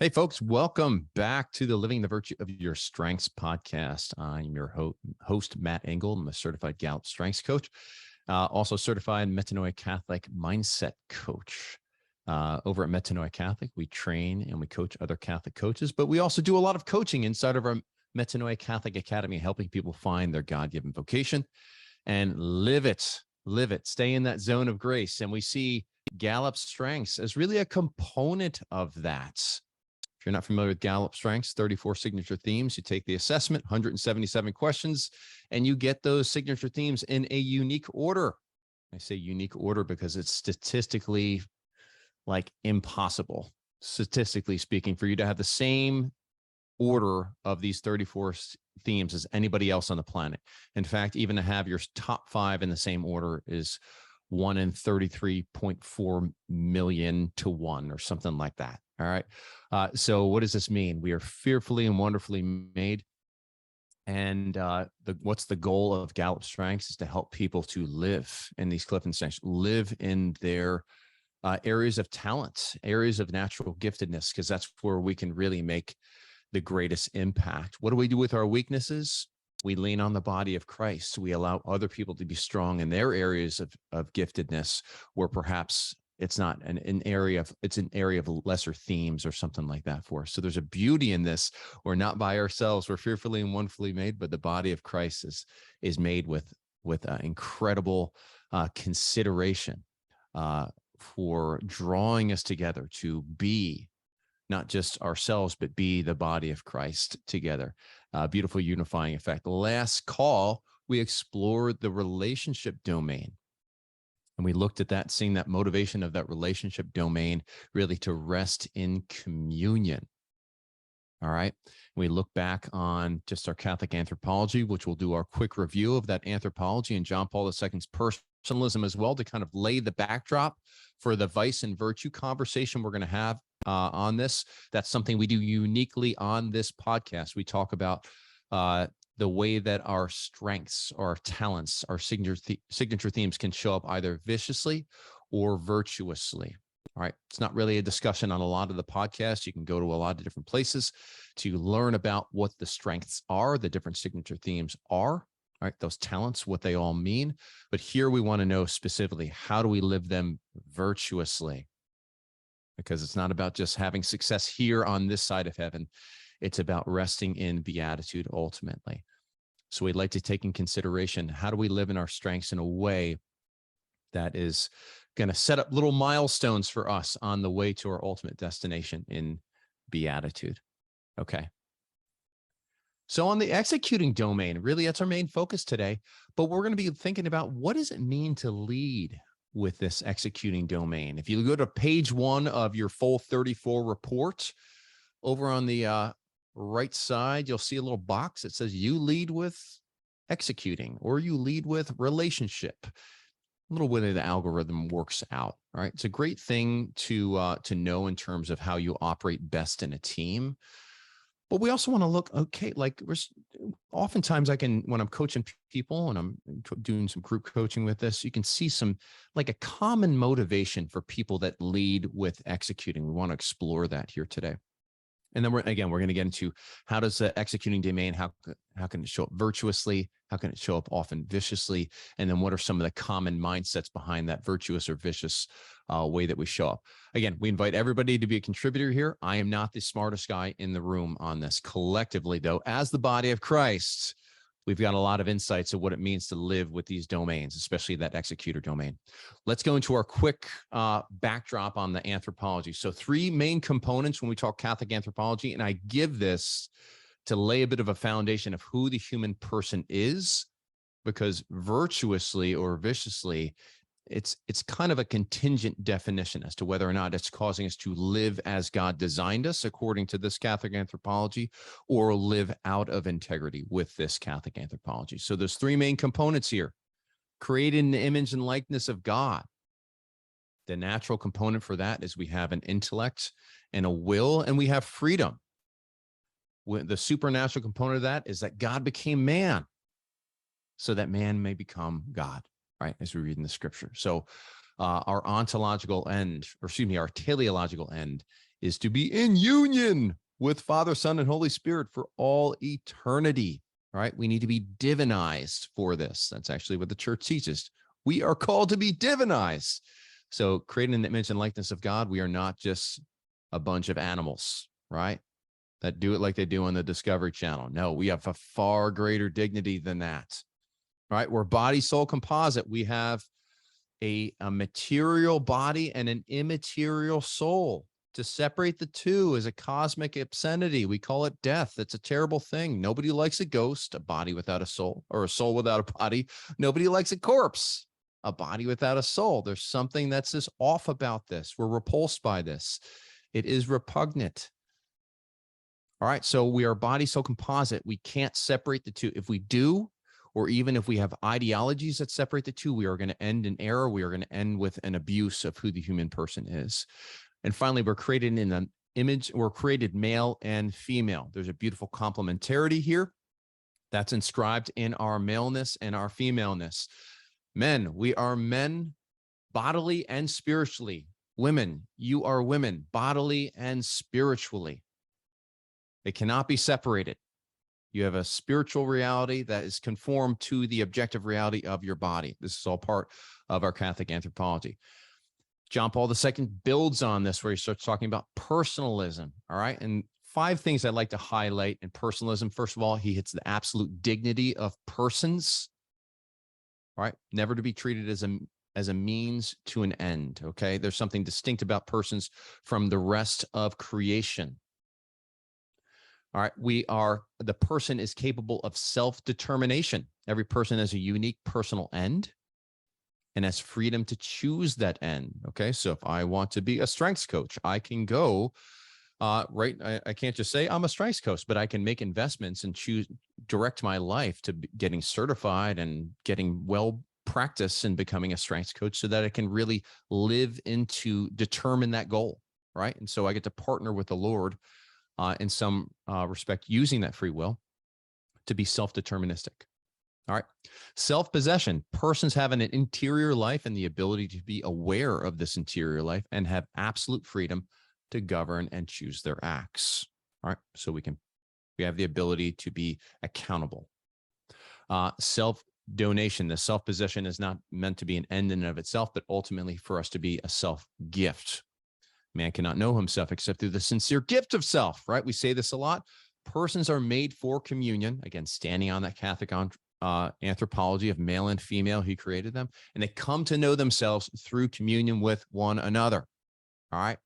Hey, folks, welcome back to the Living the Virtue of Your Strengths podcast. I'm your host, Matt Engel. I'm a certified Gallup Strengths coach, also certified Metanoia Catholic mindset coach. Over at Metanoia Catholic, we train and we coach other Catholic coaches, but we also do a lot of coaching inside of our Metanoia Catholic Academy, helping people find their God-given vocation and live it, stay in that zone of grace. And we see Gallup Strengths as really a component of that. If you're not familiar with Gallup Strengths, 34 signature themes, you take the assessment, 177 questions, and you get those signature themes in a unique order. I say unique order because it's statistically impossible, statistically speaking, for you to have the same order of these 34 themes as anybody else on the planet. In fact, even to have your top 5 in the same order is 1 in 33.4 million to 1 or something like that. All right. So what does this mean? We are fearfully and wonderfully made. And what's the goal of Gallup Strengths is to help people to live in these CliftonStrengths, live in their areas of talent, areas of natural giftedness, because that's where we can really make the greatest impact. What do we do with our weaknesses? We lean on the body of Christ. We allow other people to be strong in their areas of giftedness, where perhaps it's not an area of lesser themes or something like that for us. So there's a beauty in this. We're not by ourselves. We're fearfully and wonderfully made, but the body of Christ is made with incredible consideration for drawing us together to be not just ourselves, but be the body of Christ together. Beautiful unifying effect. Last call, we explored the relationship domain. And we looked at that, seeing that motivation of that relationship domain really to rest in communion. All right. We look back on just our Catholic anthropology, which we'll do our quick review of that anthropology and John Paul II's personalism as well, to kind of lay the backdrop for the vice and virtue conversation we're going to have on this. That's something we do uniquely on this podcast. We talk about the way that our strengths, our talents, our signature themes can show up either viciously or virtuously. All right. It's not really a discussion on a lot of the podcasts. You can go to a lot of different places to learn about what the strengths are, the different signature themes are, all right, those talents, what they all mean. But here we want to know specifically, how do we live them virtuously? Because it's not about just having success here on this side of heaven. It's about resting in beatitude ultimately. So we'd like to take in consideration, how do we live in our strengths in a way that is going to set up little milestones for us on the way to our ultimate destination in beatitude. Okay. So on the executing domain, really that's our main focus today, but we're going to be thinking about, what does it mean to lead with this executing domain? If you go to page 1 of your full 34 report, over on the right side, you'll see a little box that says you lead with executing, or you lead with relationship. A little way the algorithm works out. All right. It's a great thing to know in terms of how you operate best in a team. But we also want to look, okay, oftentimes when I'm coaching people and I'm doing some group coaching with this, you can see some a common motivation for people that lead with executing. We want to explore that here today. And then we're going to get into, how does the executing domain, how can it show up virtuously? How can it show up often viciously? And then what are some of the common mindsets behind that virtuous or vicious way that we show up? Again, we invite everybody to be a contributor here. I am not the smartest guy in the room on this. Collectively, though, as the body of Christ, we've got a lot of insights of what it means to live with these domains, especially that executor domain. Let's go into our quick backdrop on the anthropology. So 3 main components when we talk Catholic anthropology, and I give this to lay a bit of a foundation of who the human person is, because virtuously or viciously, it's kind of a contingent definition as to whether or not it's causing us to live as God designed us, according to this Catholic anthropology, or live out of integrity with this Catholic anthropology. So there's 3 main components here. Created in the image and likeness of God. The natural component for that is we have an intellect and a will, and we have freedom. The supernatural component of that is that God became man so that man may become God, right? As we read in the scripture. So our ontological end, or excuse me, our teleological end is to be in union with Father, Son, and Holy Spirit for all eternity. All right. We need to be divinized for this. That's actually what the church teaches. We are called to be divinized. So creating an image and likeness of God, we are not just a bunch of animals, right? That do it like they do on the Discovery Channel. No, we have a far greater dignity than that, right? We're body, soul composite. We have a material body and an immaterial soul. To separate the two is a cosmic obscenity. We call it death. It's a terrible thing. Nobody likes a ghost, a body without a soul, or a soul without a body. Nobody likes a corpse, a body without a soul. There's something that's just off about this. We're repulsed by this. It is repugnant. All right, so we are body, soul composite. We can't separate the two. If we do, or even if we have ideologies that separate the two, we are going to end in error. We are going to end with an abuse of who the human person is. And finally, we're created in an image. We're created male and female. There's a beautiful complementarity here that's inscribed in our maleness and our femaleness. Men, we are men bodily and spiritually. Women, you are women bodily and spiritually. They cannot be separated. You have a spiritual reality that is conformed to the objective reality of your body. This is all part of our Catholic anthropology. John Paul II builds on this where he starts talking about personalism. All right. And 5 things I'd like to highlight in personalism. First of all, he hits the absolute dignity of persons. All right. Never to be treated as a means to an end. Okay. There's something distinct about persons from the rest of creation. All right. The person is capable of self-determination. Every person has a unique personal end and has freedom to choose that end. Okay. So if I want to be a strengths coach, I can go, right. I can't just say I'm a strengths coach, but I can make investments and direct my life to getting certified and getting well practice and becoming a strengths coach so that I can really determine that goal. Right. And so I get to partner with the Lord in some respect, using that free will to be self-deterministic. All right. Self-possession. Persons have an interior life and the ability to be aware of this interior life and have absolute freedom to govern and choose their acts. All right. So we have the ability to be accountable. Self-donation. The self-possession is not meant to be an end in and of itself, but ultimately for us to be a self-gift. Man cannot know himself except through the sincere gift of self, right? We say this a lot. Persons are made for communion. Again, standing on that Catholic anthropology of male and female, he created them, and they come to know themselves through communion with one another. All right.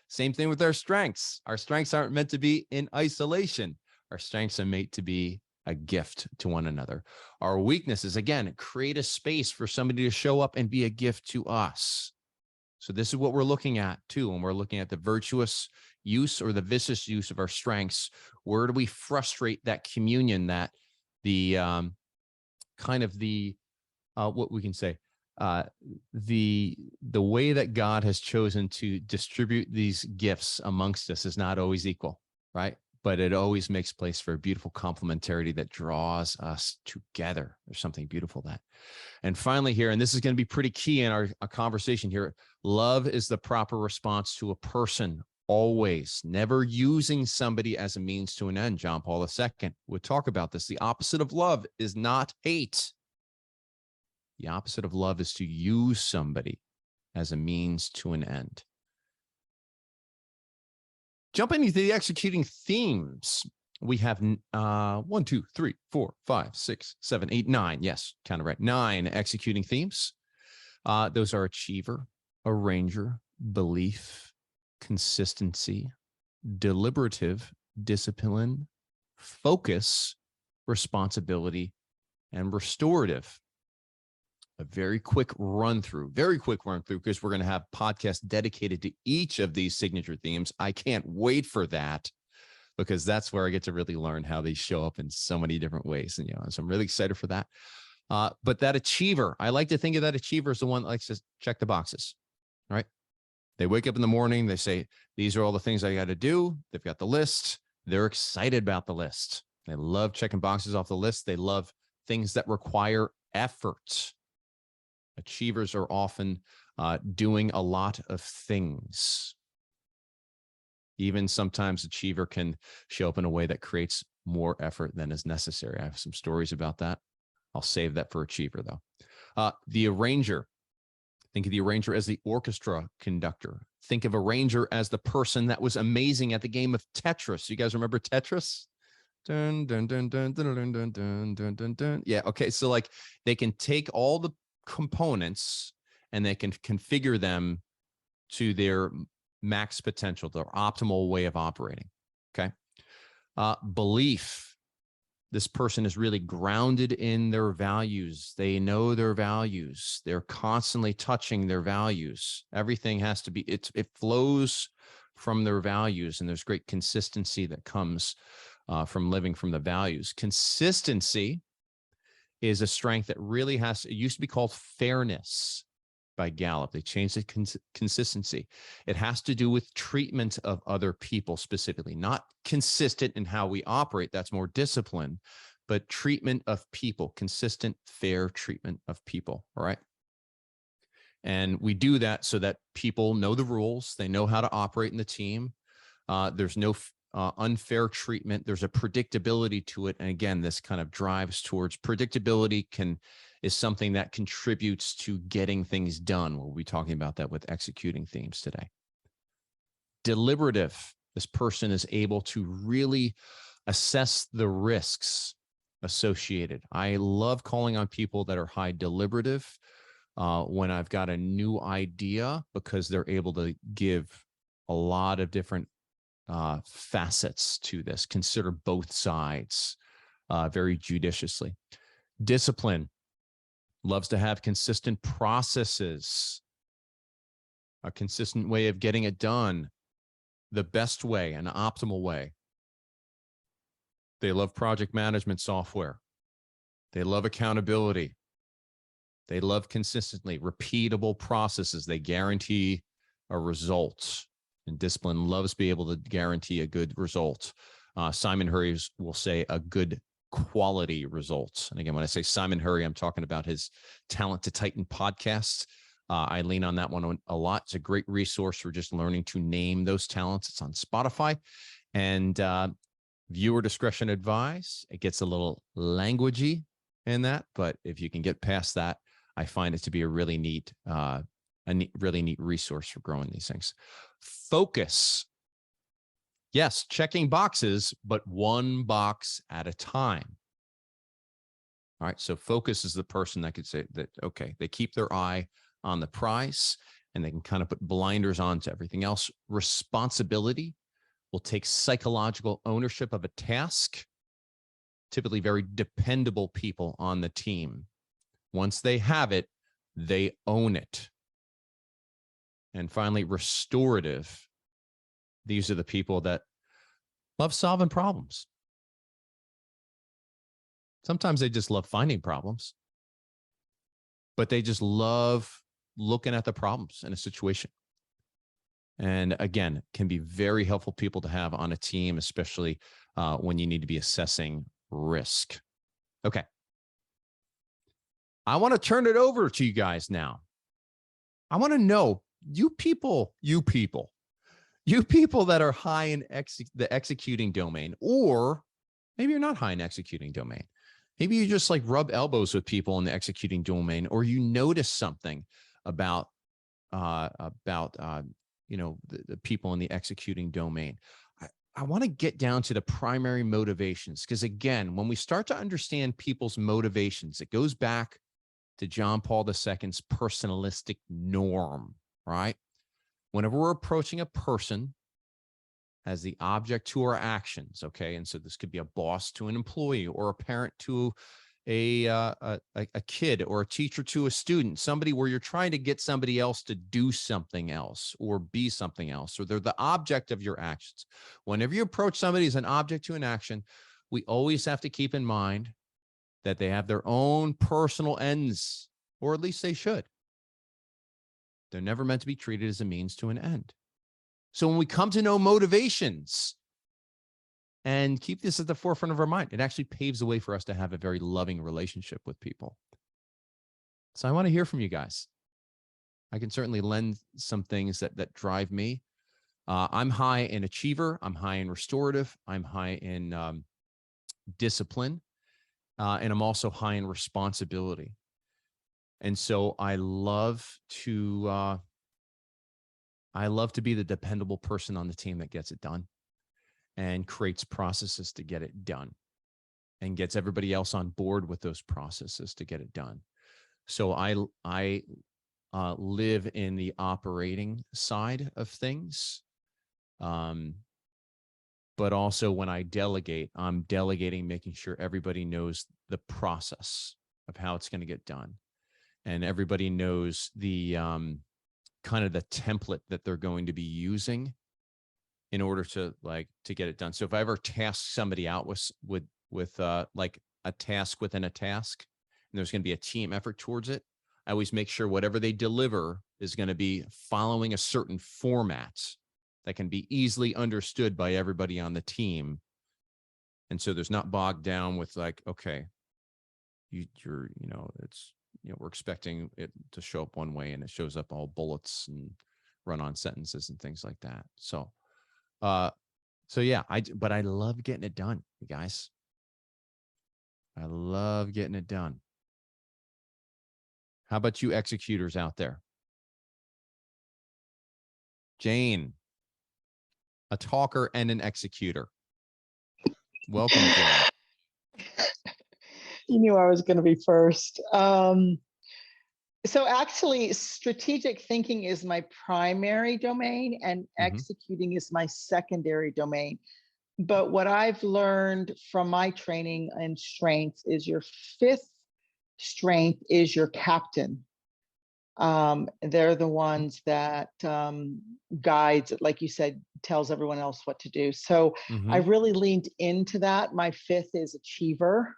Same thing with our strengths. Our strengths aren't meant to be in isolation. Our strengths are made to be a gift to one another. Our weaknesses, again, create a space for somebody to show up and be a gift to us. So this is what we're looking at too. When we're looking at the virtuous use or the vicious use of our strengths, where do we frustrate that communion, that the what we can say, the way that God has chosen to distribute these gifts amongst us is not always equal, right? But it always makes place for a beautiful complementarity that draws us together. There's something beautiful that. And finally here, and this is going to be pretty key in our conversation here, love is the proper response to a person, always, never using somebody as a means to an end. John Paul II would talk about this. The opposite of love is not hate. The opposite of love is to use somebody as a means to an end. Jumping into the executing themes, we have 1, 2, 3, 4, 5, 6, 7, 8, 9. Yes, kind of right. 9 executing themes. Those are achiever, arranger, belief, consistency, deliberative, discipline, focus, responsibility, and restorative. A very quick run through, because we're going to have podcasts dedicated to each of these signature themes. I can't wait for that, because that's where I get to really learn how they show up in so many different ways. And, so I'm really excited for that. But that achiever, I like to think of that achiever as the one that likes to check the boxes, right? They wake up in the morning, they say, these are all the things I got to do. They've got the list. They're excited about the list. They love checking boxes off the list. They love things that require effort. Achievers are often doing a lot of things. Even sometimes achiever can show up in a way that creates more effort than is necessary. I have some stories about that. I'll save that for achiever though. The arranger. Think of the arranger as the orchestra conductor. Think of arranger as the person that was amazing at the game of Tetris. You guys remember Tetris? Dun, dun, dun, dun, dun, dun, dun, dun, dun, dun, dun. Yeah. Okay. So like they can take all the components and they can configure them to their max potential, their optimal way of operating. Okay. Belief. This person is really grounded in their values. They know their values. They're constantly touching their values. Everything has to be, it flows from their values, and there's great consistency that comes from living from the values. Consistency is a strength that really has, it used to be called fairness by Gallup. They changed the consistency. It has to do with treatment of other people specifically, not consistent in how we operate. That's more discipline, but treatment of people, consistent, fair treatment of people. All right. And we do that so that people know the rules. They know how to operate in the team. There's no unfair treatment. There's a predictability to it. And again, this kind of drives towards predictability is something that contributes to getting things done. We'll be talking about that with executing themes today. Deliberative. This person is able to really assess the risks associated. I love calling on people that are high deliberative when I've got a new idea, because they're able to give a lot of different facets to this, consider both sides very judiciously. Discipline. Loves to have consistent processes, a consistent way of getting it done, the best way, an optimal way. They love project management software. They love accountability. They love consistently repeatable processes. They guarantee a result, and discipline loves to be able to guarantee a good result. Simon Hurry will say a good quality results. And again, when I say Simon Hurry, I'm talking about his Talent to Titan podcast. I lean on that one a lot. It's a great resource for just learning to name those talents. It's on Spotify. And viewer discretion advised. It gets a little languagey in that, but if you can get past that, I find it to be a really neat resource for growing these things. Focus. Yes, checking boxes, but one box at a time. All right, so focus is the person that could say that, okay, they keep their eye on the prize and they can kind of put blinders on to everything else. Responsibility will take psychological ownership of a task, typically very dependable people on the team. Once they have it, they own it. And finally, restorative. These are the people that love solving problems. Sometimes they just love finding problems, but they just love looking at the problems in a situation. And again, can be very helpful people to have on a team, especially when you need to be assessing risk. Okay. I want to turn it over to you guys now. I want to know, you people that are high in the executing domain, or maybe you're not high in executing domain. Maybe you just like rub elbows with people in the executing domain, or you notice something about you know, the people in the executing domain. I want to get down to the primary motivations, because again, when we start to understand people's motivations, it goes back to John Paul II's personalistic norm, right? Whenever we're approaching a person as the object to our actions, okay? And so this could be a boss to an employee, or a parent to a kid, or a teacher to a student, somebody where you're trying to get somebody else to do something else or be something else, or they're the object of your actions. Whenever you approach somebody as an object to an action, we always have to keep in mind that they have their own personal ends, or at least they should. They're never meant to be treated as a means to an end. So when we come to know motivations and keep this at the forefront of our mind, it actually paves the way for us to have a very loving relationship with people. So I want to hear from you guys. I can certainly lend some things that drive me. I'm high in achiever. I'm high in restorative. I'm high in discipline. And I'm also high in responsibility. And so I love to be the dependable person on the team that gets it done and creates processes to get it done and gets everybody else on board with those processes to get it done. So I live in the operating side of things. But also when I delegate, I'm delegating, making sure everybody knows the process of how it's going to get done. And everybody knows the kind of the template that they're going to be using in order to get it done. So if I ever task somebody out with like a task within a task, and there's going to be a team effort towards it, I always make sure whatever they deliver is going to be following a certain format that can be easily understood by everybody on the team. And so there's not bogged down with like, okay, we're expecting it to show up one way and it shows up all bullets and run-on sentences and things like that. So yeah, but I love getting it done, you guys. I love getting it done. How about you executors out there? Jane, a talker and an executor. Welcome, Jane. You knew I was going to be first. So actually, strategic thinking is my primary domain and executing is my secondary domain. But what I've learned from my training and strengths is your fifth strength is your captain. They're the ones that guides, like you said, tells everyone else what to do. So I really leaned into that. My fifth is achiever.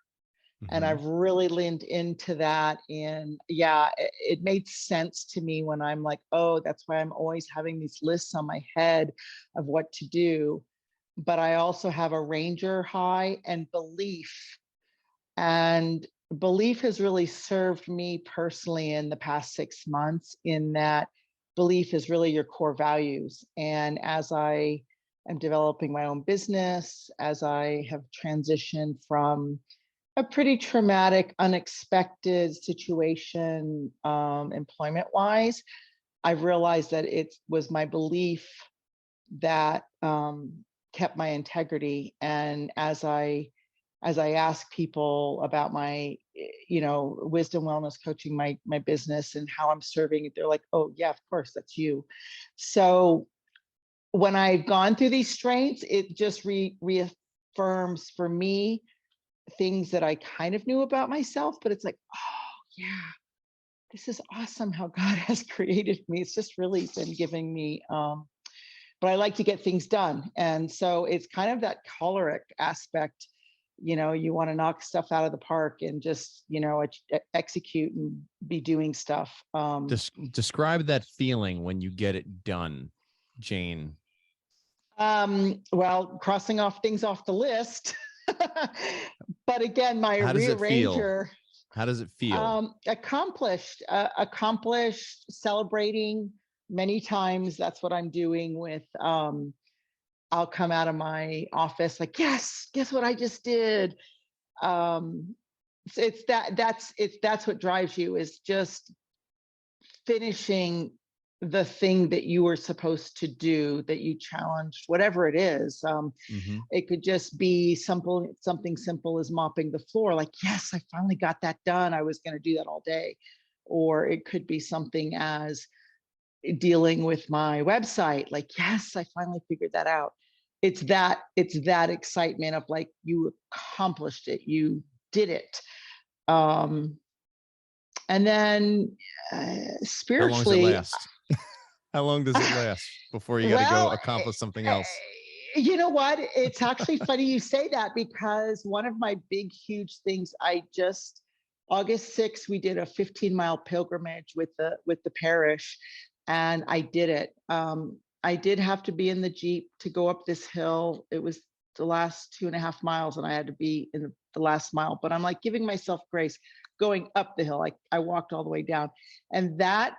And I've really leaned into that. And yeah, it made sense to me when I'm like, oh, that's why I'm always having these lists on my head of what to do. But I also have a ranger high and belief. And belief has really served me personally in the past 6 months, in that belief is really your core values. And as I am developing my own business, as I have transitioned from a pretty traumatic, unexpected situation, employment-wise, I've realized that it was my belief that kept my integrity. And as I ask people about my, wisdom, wellness coaching, my business and how I'm serving, they're like, oh yeah, of course, that's you. So when I've gone through these strengths, it just reaffirms for me things that I kind of knew about myself, but it's like, oh yeah, this is awesome how God has created me. It's just really been giving me, but I like to get things done. And so it's kind of that choleric aspect, you want to knock stuff out of the park and just, execute and be doing stuff. Describe that feeling when you get it done, Jane. Well, crossing off things off the list. But again, my rearranger. How does it feel? Accomplished, celebrating many times. That's what I'm doing with, I'll come out of my office like, yes, guess what I just did. That's what drives you, is just finishing the thing that you were supposed to do, that you challenged, whatever it is. It could just be something simple as mopping the floor. Like, yes, I finally got that done. I was going to do that all day. Or it could be something as dealing with my website. Like, yes, I finally figured that out. It's that excitement of like, you accomplished it, you did it. And then spiritually, how long does it last? How long does it last before you got to go accomplish something else? You know what? It's actually funny you say that, because one of my big, huge things, August 6th, we did a 15-mile pilgrimage with the parish, and I did it. I did have to be in the Jeep to go up this hill. It was the last 2.5 miles, and I had to be in the last mile, but I'm like giving myself grace going up the hill. I walked all the way down, and that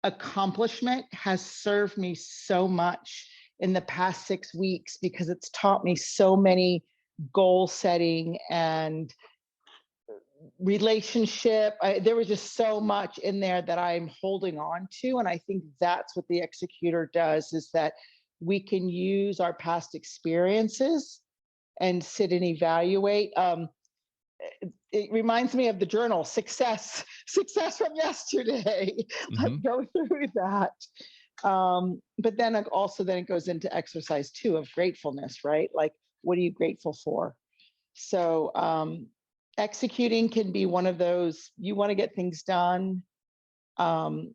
accomplishment has served me so much in the past 6 weeks because it's taught me so many goal setting and relationship. There was just so much in there that I'm holding on to. And I think that's what the executor does, is that we can use our past experiences and sit and evaluate. It reminds me of the journal, success from yesterday. Let's go through that. But then also then it goes into exercise too of gratefulness, right? Like, what are you grateful for? So executing can be one of those, you want to get things done. And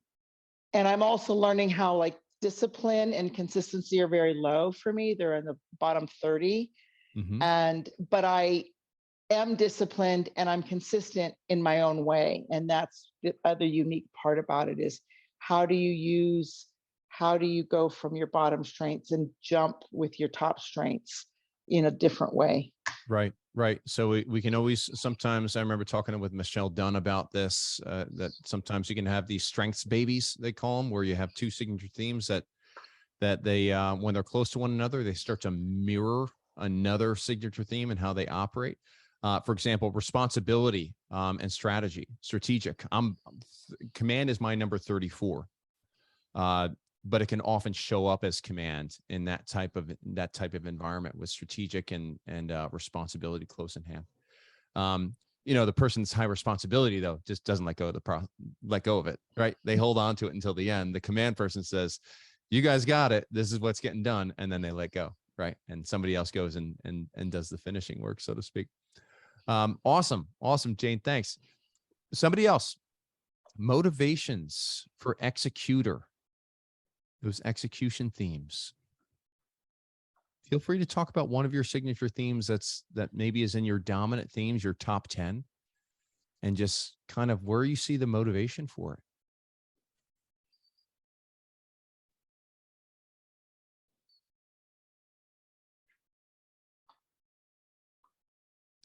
I'm also learning how like discipline and consistency are very low for me. They're in the bottom 30. But I am disciplined and I'm consistent in my own way. And that's the other unique part about it, is how do you go from your bottom strengths and jump with your top strengths in a different way. Right. So we can always, sometimes I remember talking with Michelle Dunn about this, that sometimes you can have these strengths babies, they call them, where you have two signature themes that they, when they're close to one another, they start to mirror another signature theme and how they operate. For example, responsibility and strategic. Command is my number 34. But it can often show up as command in that type of environment, with strategic and responsibility close in hand. The person's high responsibility though just doesn't let go of it, right? They hold on to it until the end. The command person says, "You guys got it. This is what's getting done," and then they let go, right? And somebody else goes and does the finishing work, so to speak. Awesome, Jane. Thanks. Somebody else. Motivations for executor. Those execution themes. Feel free to talk about one of your signature themes that maybe is in your dominant themes, your top 10, and just kind of where you see the motivation for it.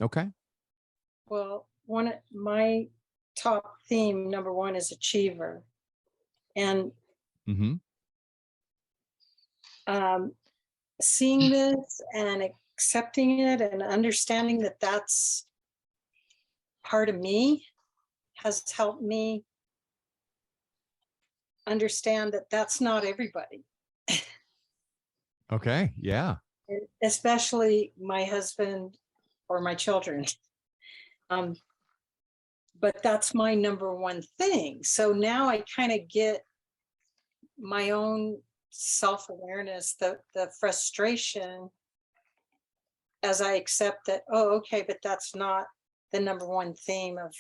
Okay. Well, my top theme, number one, is achiever. And seeing this and accepting it and understanding that that's part of me has helped me understand that that's not everybody. Okay. Yeah. Especially my husband or my children. But that's my number one thing. So now I kind of get my own self-awareness, the frustration, as I accept that, oh, okay, but that's not the number one theme of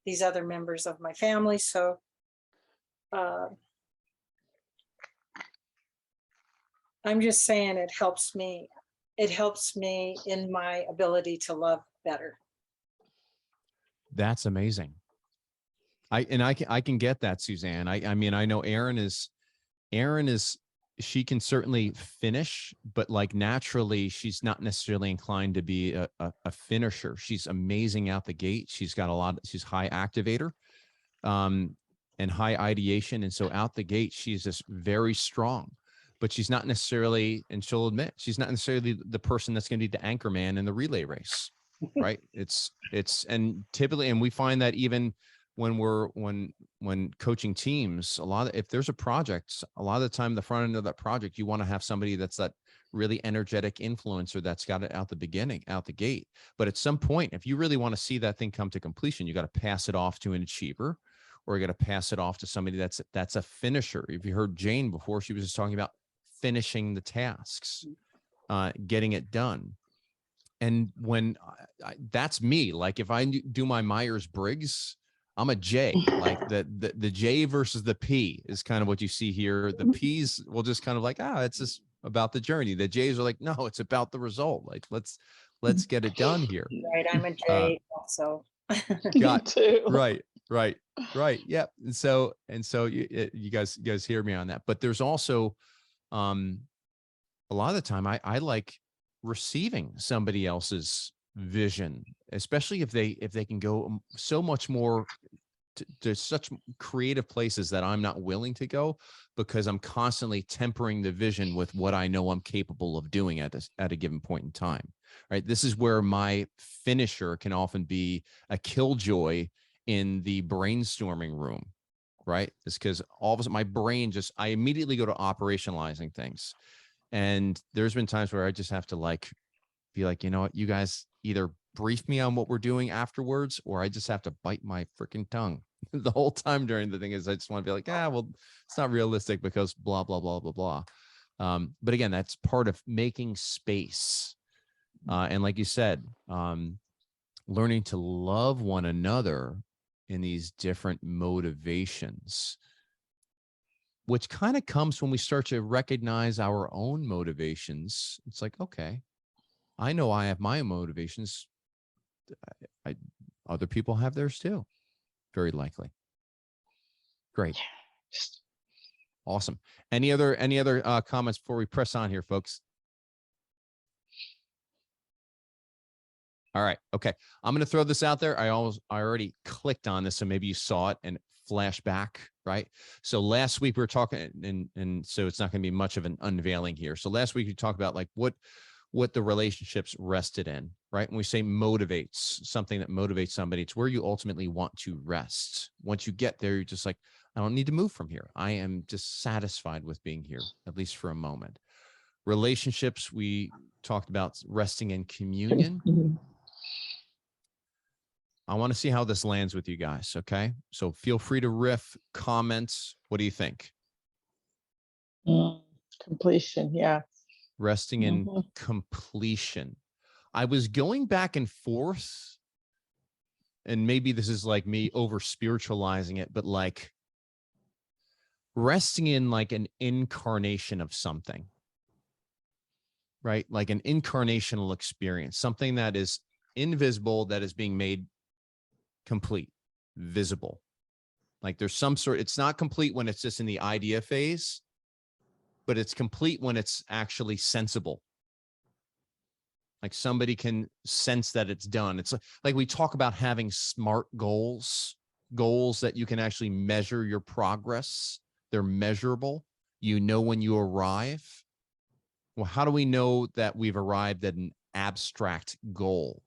these other members of my family. So I'm just saying it helps me in my ability to love better. That's amazing. I can get that, Suzanne. I mean, I know Erin is, she can certainly finish, but like naturally, she's not necessarily inclined to be a finisher. She's amazing out the gate. She's got she's high activator, and high ideation. And so out the gate, she's just very strong, but she's not necessarily, and she'll admit, she's not necessarily the person that's going to be the anchor man in the relay race, right? And typically, and we find that even when coaching teams, if there's a project, a lot of the time, the front end of that project, you want to have somebody that's that really energetic influencer that's got it out the gate. But at some point, if you really want to see that thing come to completion, you got to pass it off to an achiever, or you got to pass it off to somebody that's a finisher. If you heard Jane before, she was just talking about finishing the tasks, getting it done. And when that's me, like if I do my Myers-Briggs, I'm a J. Like the J versus the P is kind of what you see here. The P's will just kind of like, it's just about the journey. The J's are like, no, it's about the result. Like, let's get it done here. Right. I'm a J also. Got too. Right. Yep. And so you guys hear me on that. But there's also a lot of the time I like receiving somebody else's vision, especially if they can go so much more there's such creative places that I'm not willing to go because I'm constantly tempering the vision with what I know I'm capable of doing at a given point in time, right? This is where my finisher can often be a killjoy in the brainstorming room, right? It's because all of a sudden my brain I immediately go to operationalizing things. And there's been times where I just have to be like, you know what, you guys either brief me on what we're doing afterwards, or I just have to bite my freaking tongue the whole time during the thing. Is I just want to be like, well, it's not realistic because blah, blah, blah, blah, blah. But again, that's part of making space. And like you said, learning to love one another in these different motivations, which kind of comes when we start to recognize our own motivations. It's like, okay, I know I have my motivations. Other people have theirs too, very likely. Great. Awesome. Any other comments before we press on here, folks? All right. Okay. I'm going to throw this out there. I already clicked on this, so maybe you saw it and flash back, right? So last week we were talking, and so it's not going to be much of an unveiling here. So last week we talked about like what the relationships rested in, right? When we say motivates, something that motivates somebody, it's where you ultimately want to rest. Once you get there, you're just like, I don't need to move from here. I am just satisfied with being here, at least for a moment. Relationships, we talked about resting in communion. I want to see how this lands with you guys, okay? So feel free to riff, comments. What do you think? Completion, yeah. Resting in completion. I was going back and forth, and maybe this is like me over spiritualizing it, but like resting in like an incarnation of something, right? Like an incarnational experience, something that is invisible, that is being made complete, visible. Like there's some sort, it's not complete when it's just in the idea phase, but it's complete when it's actually sensible. Like somebody can sense that it's done. It's like we talk about having SMART goals that you can actually measure your progress. They're measurable. You know when you arrive. Well, how do we know that we've arrived at an abstract goal?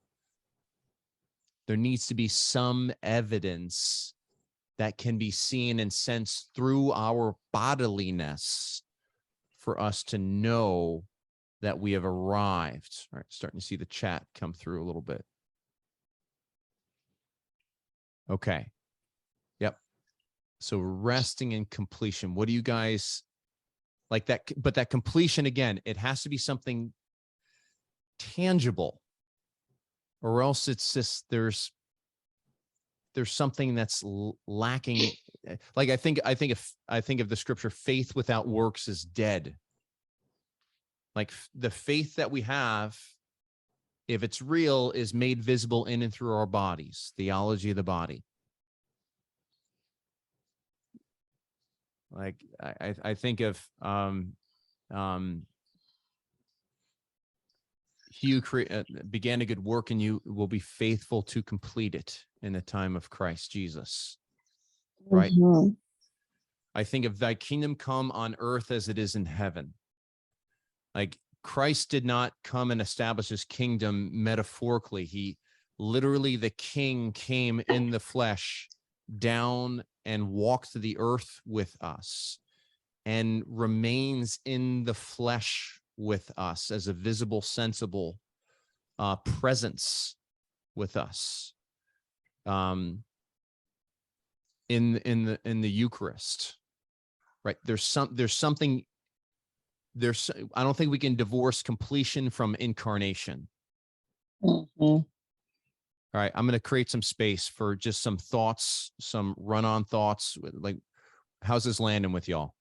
There needs to be some evidence that can be seen and sensed through our bodiliness for us to know that we have arrived. All right, starting to see the chat come through a little bit. Okay. Yep. So resting in completion. What do you guys like that? But that completion, again, it has to be something tangible, or else it's just there's something that's lacking. Like I think of the scripture, faith without works is dead. Like the faith that we have, if it's real, is made visible in and through our bodies, theology of the body. Like I think of he who began a good work in you will be faithful to complete it in the time of Christ Jesus. Right? I think of thy kingdom come on earth as it is in heaven. Like Christ did not come and establish his kingdom metaphorically. He literally, the king came in the flesh down and walked the earth with us and remains in the flesh with us as a visible, sensible presence with us in the Eucharist, right? I don't think we can divorce completion from incarnation. All right, I'm going to create some space for just some thoughts, some run-on thoughts. Like, how's this landing with y'all?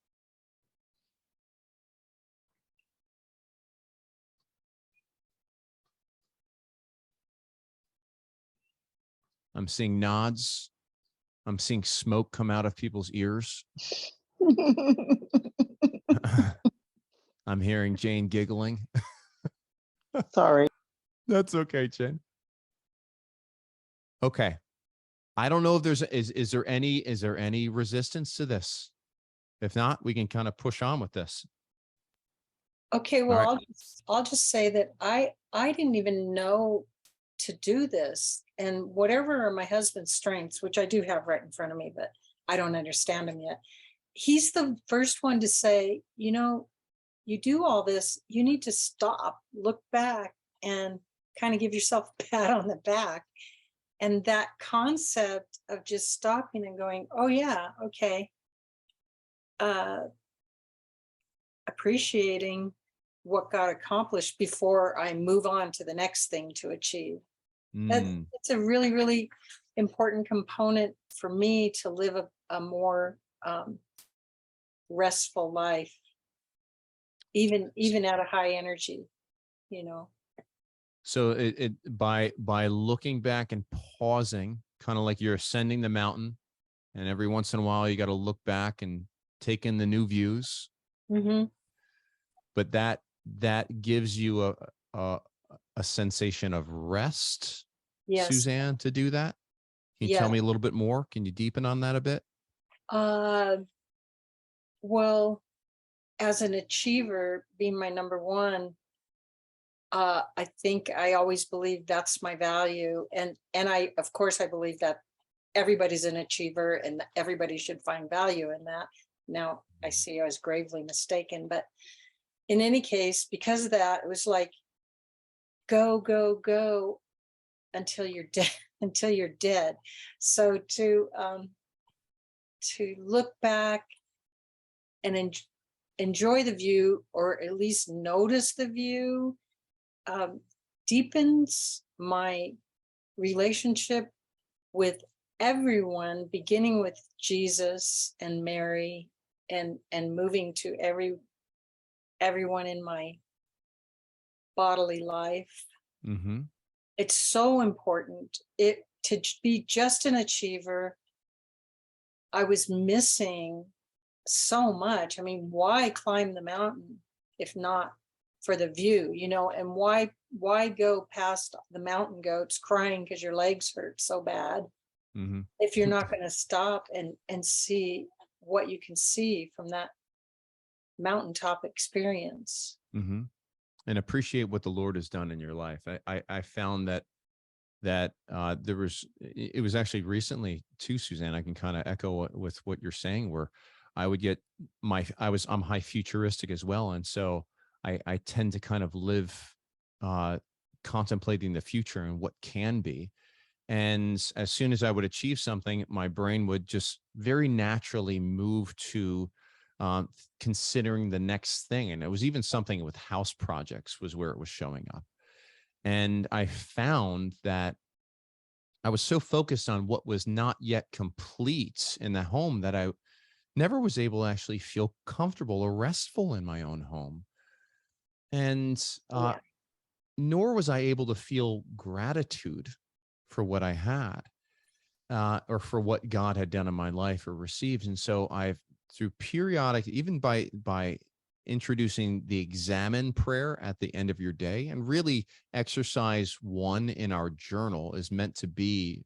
I'm seeing nods. I'm seeing smoke come out of people's ears. I'm hearing Jane giggling. Sorry. That's okay, Jane. Okay. I don't know if is there any resistance to this? If not, we can kind of push on with this. Okay, All well, right. I'll just say that I didn't even know to do this, and whatever are my husband's strengths, which I do have right in front of me, but I don't understand them yet. He's the first one to say, you know, you do all this, you need to stop, look back, and kind of give yourself a pat on the back. And that concept of just stopping and going, oh yeah, okay, appreciating what got accomplished before I move on to the next thing to achieve. It's a really, really important component for me to live a more restful life, even at a high energy, you know. So by looking back and pausing, kind of like you're ascending the mountain, and every once in a while you got to look back and take in the new views. Mm-hmm. But that gives you a sensation of rest, Yes. Suzanne, to do that. Can you tell me a little bit more? Can you deepen on that a bit? Well, as an achiever, being my number one, I think I always believe that's my value. And I, of course, I believe that everybody's an achiever and everybody should find value in that. Now, I see I was gravely mistaken, but in any case, because of that, it was like, go, go, go until you're dead, until you're dead. So to look back and enjoy the view, or at least notice the view, deepens my relationship with everyone, beginning with Jesus and Mary, and moving to everyone in my bodily life. Mm-hmm. It's so important. To be just an achiever, I was missing so much. I mean, why climb the mountain if not for the view, you know? And why go past the mountain goats crying because your legs hurt so bad, mm-hmm. if you're not going to stop and see what you can see from that mountaintop experience. Mm-hmm. And appreciate what the Lord has done in your life. I found that there was, it was actually recently too, Suzanne, I can kind of echo with what you're saying, where I would get I'm high futuristic as well. And so I tend to kind of live contemplating the future and what can be. And as soon as I would achieve something, my brain would just very naturally move to considering the next thing. And it was even something with house projects was where it was showing up. And I found that I was so focused on what was not yet complete in the home that I never was able to actually feel comfortable or restful in my own home. And nor was I able to feel gratitude for what I had or for what God had done in my life or received. And so I've, through periodic, even by introducing the examine prayer at the end of your day, and really exercise 1 in our journal is meant to be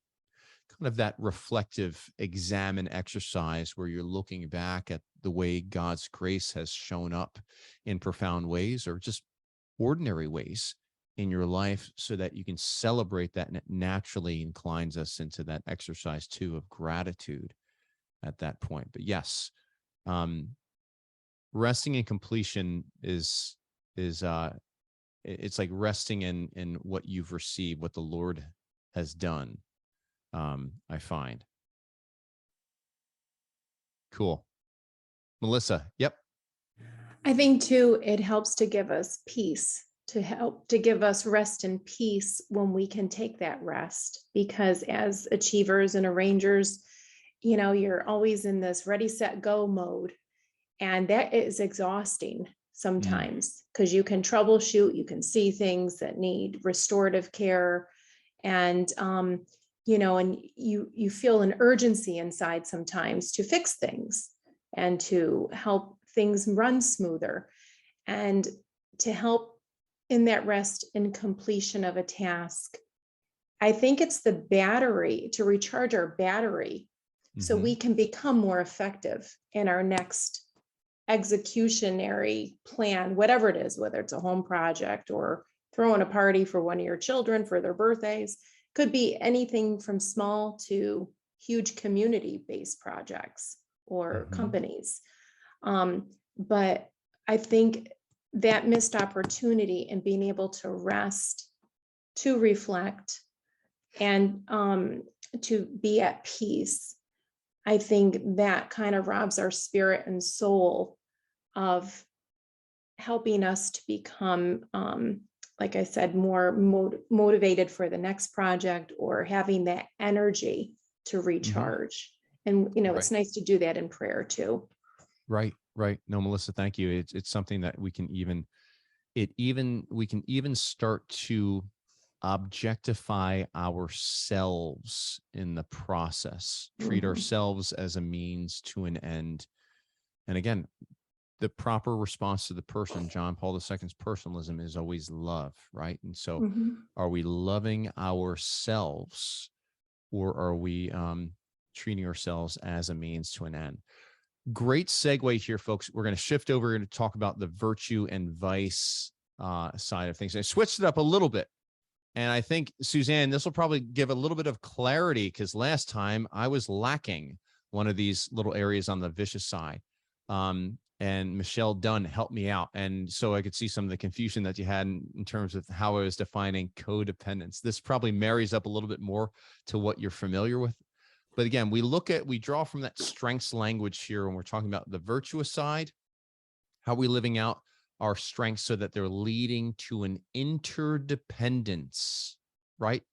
kind of that reflective examine exercise where you're looking back at the way God's grace has shown up in profound ways or just ordinary ways in your life, so that you can celebrate that, and it naturally inclines us into that exercise 2 of gratitude at that point. But yes, resting in completion is it's like resting in what you've received, what the Lord has done. I find. Cool. Melissa. Yep. I think too, it helps to give us peace, to give us rest and peace when we can take that rest, because as achievers and arrangers, you know, you're always in this ready, set, go mode. And that is exhausting sometimes, because you can troubleshoot, you can see things that need restorative care. And, you know, and you feel an urgency inside sometimes to fix things and to help things run smoother, and to help in that rest and completion of a task. I think it's the battery to recharge our battery so we can become more effective in our next executionary plan, whatever it is, whether it's a home project or throwing a party for one of your children for their birthdays. Could be anything from small to huge community-based projects or companies. But I think that missed opportunity in being able to rest, to reflect, and to be at peace, I think that kind of robs our spirit and soul of helping us to become, like I said, more motivated for the next project, or having that energy to recharge. And, you know, it's nice to do that in prayer too. Right. No, Melissa, thank you. It's something that we can even start to objectify ourselves in the process, treat ourselves as a means to an end. And again, the proper response to the person, John Paul II's personalism, is always love, right? And so are we loving ourselves, or are we treating ourselves as a means to an end? Great segue here, folks. We're going to shift over and talk about the virtue and vice side of things. I switched it up a little bit. And I think, Suzanne, this will probably give a little bit of clarity, because last time I was lacking one of these little areas on the vicious side. And Michelle Dunn helped me out. And so I could see some of the confusion that you had in terms of how I was defining codependence. This probably marries up a little bit more to what you're familiar with. But again, we draw from that strengths language here when we're talking about the virtuous side. How are we living out our strengths so that they're leading to an interdependence, right?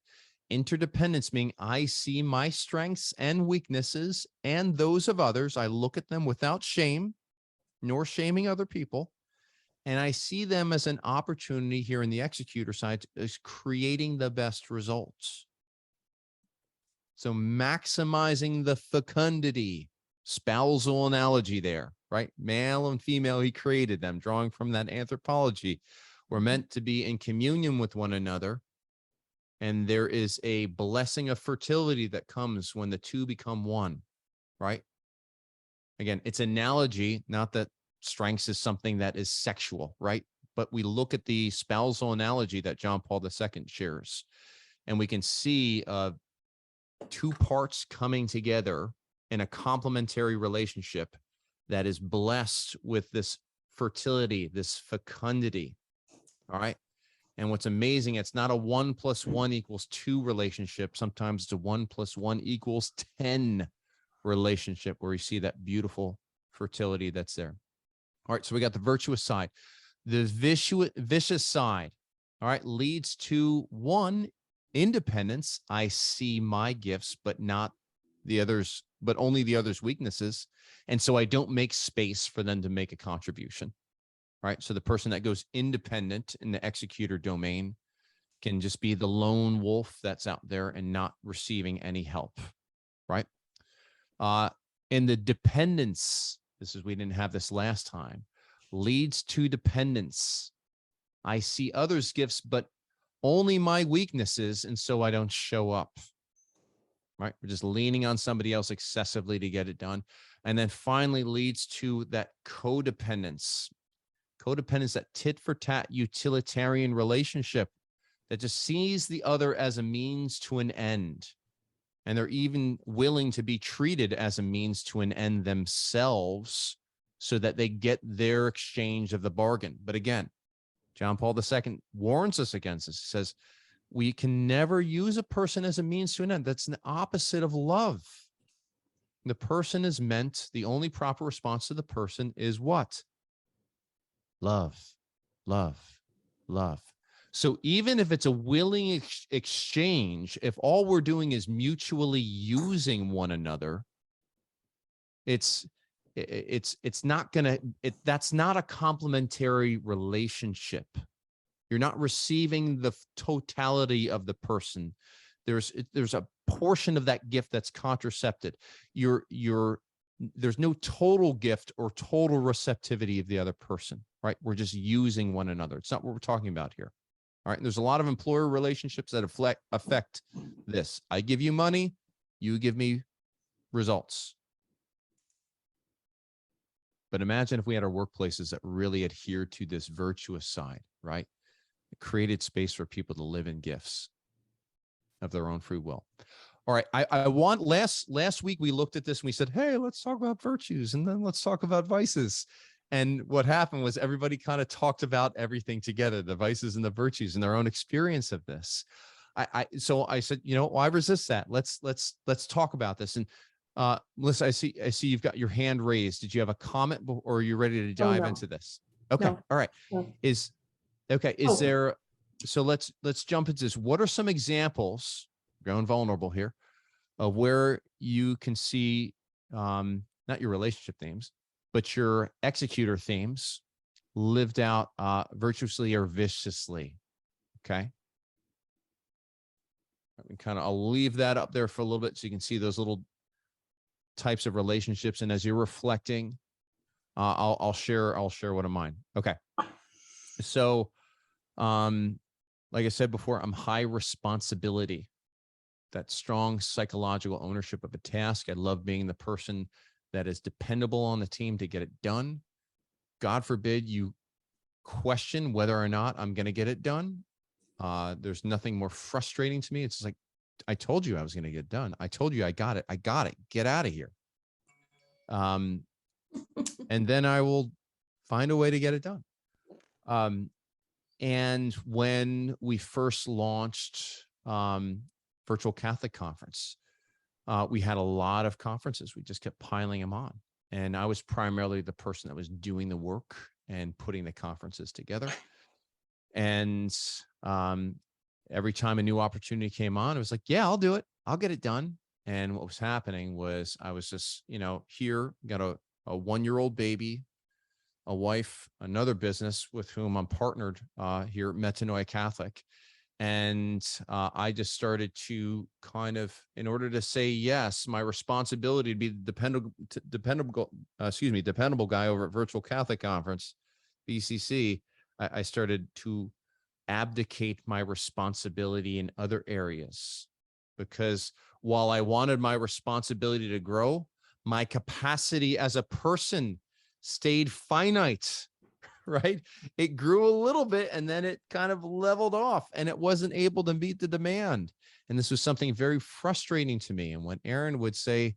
Interdependence meaning I see my strengths and weaknesses and those of others. I look at them without shame, nor shaming other people. And I see them as an opportunity here in the executor side is creating the best results. So maximizing the fecundity, spousal analogy there, right? Male and female, he created them, drawing from that anthropology. We're meant to be in communion with one another. And there is a blessing of fertility that comes when the two become one, right? Again, it's analogy, not that strengths is something that is sexual, right? But we look at the spousal analogy that John Paul II shares, and we can see two parts coming together in a complementary relationship that is blessed with this fertility, this fecundity. All right. And what's amazing, it's not a 1 + 1 = 2 relationship. Sometimes it's a 1 + 1 = 10 relationship, where you see that beautiful fertility that's there. All right. So we got the virtuous side. The vicious side, all right, leads to one, independence. I see my gifts, but not the others, but only the others' weaknesses. And so I don't make space for them to make a contribution, right? So the person that goes independent in the executor domain can just be the lone wolf that's out there and not receiving any help, right? In the dependence, we didn't have this last time, leads to dependence. I see others' gifts, but only my weaknesses, and so I don't show up, right? We're just leaning on somebody else excessively to get it done. And then finally leads to that codependence. Codependence, that tit for tat utilitarian relationship that just sees the other as a means to an end. And they're even willing to be treated as a means to an end themselves so that they get their exchange of the bargain. But again, John Paul II warns us against this. He says, we can never use a person as a means to an end. That's the opposite of love. The person is meant, the only proper response to the person is what? Love, love, love. So even if it's a willing exchange, if all we're doing is mutually using one another, that's not a complementary relationship. You're not receiving the totality of the person. There's a portion of that gift that's contracepted. There's no total gift or total receptivity of the other person, right? We're just using one another. It's not what we're talking about here. All right. And there's a lot of employer relationships that affect this. I give you money, you give me results. But imagine if we had our workplaces that really adhered to this virtuous side, right? It created space for people to live in gifts of their own free will. All right. I want last week we looked at this and we said, hey, let's talk about virtues and then let's talk about vices. And what happened was everybody kind of talked about everything together, the vices and the virtues and their own experience of this. So I said, why resist that? Let's talk about this. And Melissa, I see you've got your hand raised. Did you have a comment or are you ready to dive into this? Okay. No. All right. No. There, so let's jump into this. What are some examples, going vulnerable here, of where you can see not your relationship themes, but your executor themes lived out virtuously or viciously? Okay. I'll leave that up there for a little bit so you can see those little types of relationships. And as you're reflecting, I'll share one of mine. Okay. So, like I said before, I'm high responsibility, that strong psychological ownership of a task. I love being the person that is dependable on the team to get it done. God forbid you question whether or not I'm going to get it done. There's nothing more frustrating to me. It's just like, I told you I was going to get it done. I told you I got it. Get out of here. And then I will find a way to get it done. And when we first launched Virtual Catholic Conference, we had a lot of conferences. We just kept piling them on. And I was primarily the person that was doing the work and putting the conferences together. And every time a new opportunity came on, it was like, yeah, I'll do it. I'll get it done. And what was happening was I was just, here, got a 1-year-old baby, a wife, another business with whom I'm partnered here at Metanoia Catholic. And I just started to in order to say yes, my responsibility to be the dependable guy over at Virtual Catholic Conference, VCC, I started to abdicate my responsibility in other areas, because while I wanted my responsibility to grow, my capacity as a person stayed finite, right? It grew a little bit and then it kind of leveled off and it wasn't able to meet the demand. And this was something very frustrating to me. And when Erin would say,